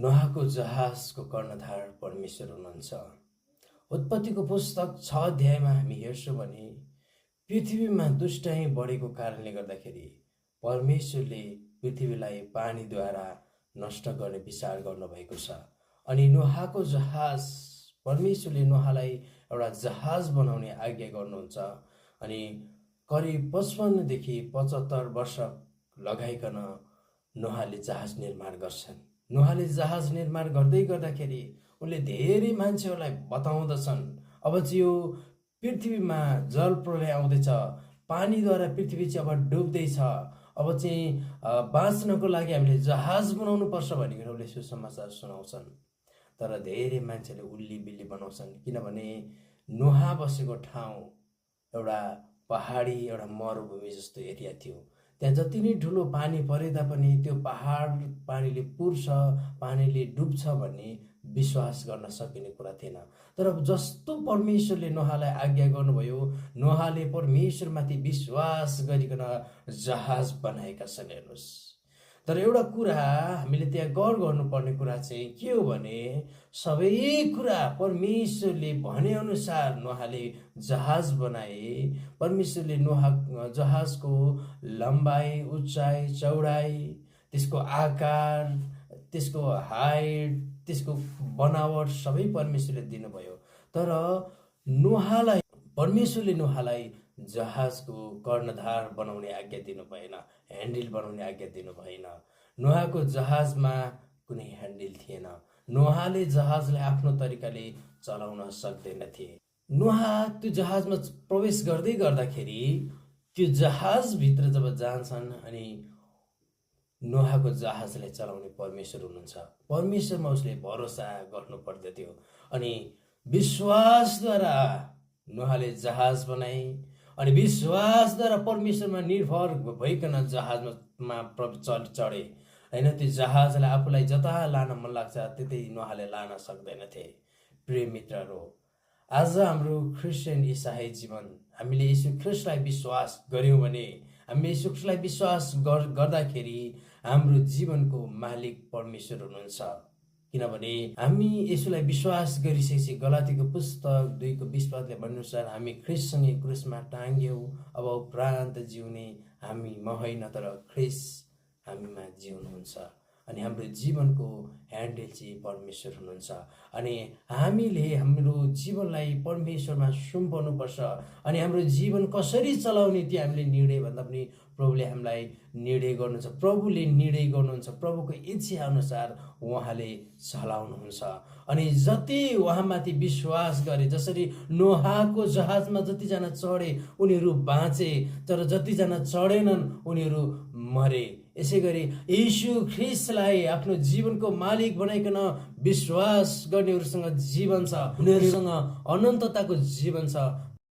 नोहाको जहाजको कर्णधार परमेश्वर हुनुहुन्छ। उत्पत्तिको पुस्तक 6 अध्यायमा हामी हेर्छौँ भने पृथ्वीमा दुष्टाइ बढेको कारणले गर्दाखेरि परमेश्वरले पृथ्वीलाई पानीद्वारा नष्ट गर्ने विचार गर्नुभएको छ। अनि नोहाको जहाज, परमेश्वरले नोहालाई एउटा जहाज बनाउने आज्ञा गर्नुहुन्छ। अनि करिब 55 देखि 75 वर्ष लगाइकन नोहाले जहाज निर्माण गर्छन्। नोहाले जहाज निर्माण गर्दै गर्दाखेरि उनले धेरै मान्छेहरूलाई बताउँदछन्, अब चाहिँ यो पृथ्वीमा जल प्रलय आउँदैछ, पानीद्वारा पृथ्वी चाहिँ अब डुब्दैछ, अब चाहिँ बाँच्नको लागि हामीले जहाज बनाउनु पर्छ भनिकन उनले सुसमाचार सुनाउँछन्। तर धेरै मान्छेले उल्ली बिल्ली बनाउँछन्, किनभने नोहा बसेको ठाउँ एउटा पहाडी, एउटा मरुभूमि जस्तो एरिया थियो। त्यहाँ जति नै ठुलो पानी परे तापनि त्यो पहाड पानीले पुर्छ, पानीले डुब्छ भन्ने विश्वास गर्न सकिने कुरा थिएन। तर जस्तो परमेश्वरले नोहालाई आज्ञा गर्नुभयो, नोहाले परमेश्वरमाथि विश्वास गरिकन जहाज बनाएका छन्। हेर्नुहोस्, तर एउटा कुरा हामीले त्यहाँ गौर गर्नुपर्ने कुरा चाहिँ के हो भने सबै कुरा परमेश्वरले भनेअनुसार नोहाले जहाज बनाए। परमेश्वरले जहाजको लम्बाइ, उचाइ, चौडाइ, त्यसको आकार, त्यसको हाइट, त्यसको बनावट सबै परमेश्वरले दिनुभयो। तर परमेश्वरले नोहालाई जहाजको कर्णधार बनाउने आज्ञा दिनु भएन, ह्यान्डल बनाउने आज्ञा दिनु भएन। नोहाको जहाजमा कुनै ह्यान्डल थिएन। नोहाले जहाजलाई आफ्नो तरिकाले चलाउन सक्दैनथे। नोहा त्यो जहाजमा प्रवेश गर्दै गर्दाखेरि त्यो जहाजभित्र जब जान्छन् अनि नोहाको जहाजलाई चलाउने परमेश्वर हुनुहुन्छ। परमेश्वरमा उसले भरोसा गर्नु पर्दथ्यो। अनि विश्वासद्वारा नोहाले जहाज बनाए अनि विश्वासद्वारा परमेश्वरमा निर्भर भइकन जहाजमा चढे। होइन, त्यो जहाजलाई आफूलाई जता लान मन लाग्छ त्यतै नोहाले लान सक्दैनथे। प्रिय मित्रहरू, आज हाम्रो क्रिस्चियन इसाई जीवन, हामीले यीशु ख्रीष्टलाई विश्वास गर्यौँ भने, हामीले यीशु ख्रीष्टलाई विश्वास गर्दाखेरि हाम्रो जीवनको मालिक परमेश्वर हुनुहुन्छ। किनभने हामी यसुलाई विश्वास गरिसकेपछि गलातीको पुस्तक 2:20 भन्नुसार हामी ख्रीष्टसँगै क्रुसमा टाङ्ग्यौँ। अब उपरान्त जिउने हामी म होइन, तर ख्रीष्ट हामीमा जिउनुहुन्छ। अनि हाम्रो जीवनको ह्यान्डल चाहिँ परमेश्वर हुनुहुन्छ। अनि हामीले हाम्रो जीवनलाई परमेश्वरमा सुम्पाउनुपर्छ। अनि हाम्रो जीवन कसरी चलाउने त्यो हामीले निर्णय भन्दा पनि प्रभुले हामीलाई निर्णय गर्नुहुन्छ। प्रभुले निर्णय गर्नुहुन्छ। प्रभुको इच्छा अनुसार उहाँले चलाउनुहुन्छ। अनि जति उहाँमाथि विश्वास गरे, जसरी नोहाको जहाजमा जतिजना चढे उनीहरू बाँचे, तर जतिजना चढेनन् उनीहरू मरे। यसै गरी यीशु ख्रीष्टलाई आफ्नो जीवनको मालिक बनाइकन विश्वास गर्नेहरूसँग जीवन छ, उनीहरूसँग अनन्तताको जीवन छ।